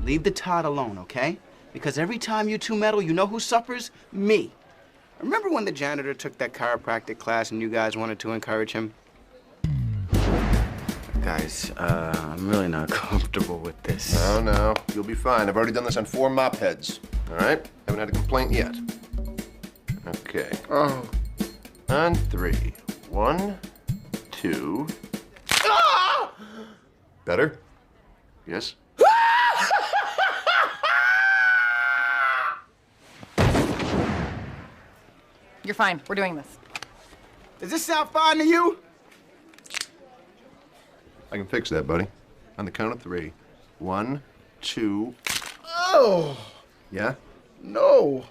leave the Todd alone, okay? Because every time you two meddle, you know who suffers? Me. Remember when the janitor took that chiropractic class and you guys wanted to encourage him? Guys, I'm really not comfortable with this. No, you'll be fine. I've already done this on 4 mop heads, all right? Haven't had a complaint yet. Okay. Oh. On 3. 1, 2. Ah! Better? Yes? You're fine. We're doing this. Does this sound fine to you? I can fix that, buddy. On the count of 3. 1, 2. Oh. Yeah? No.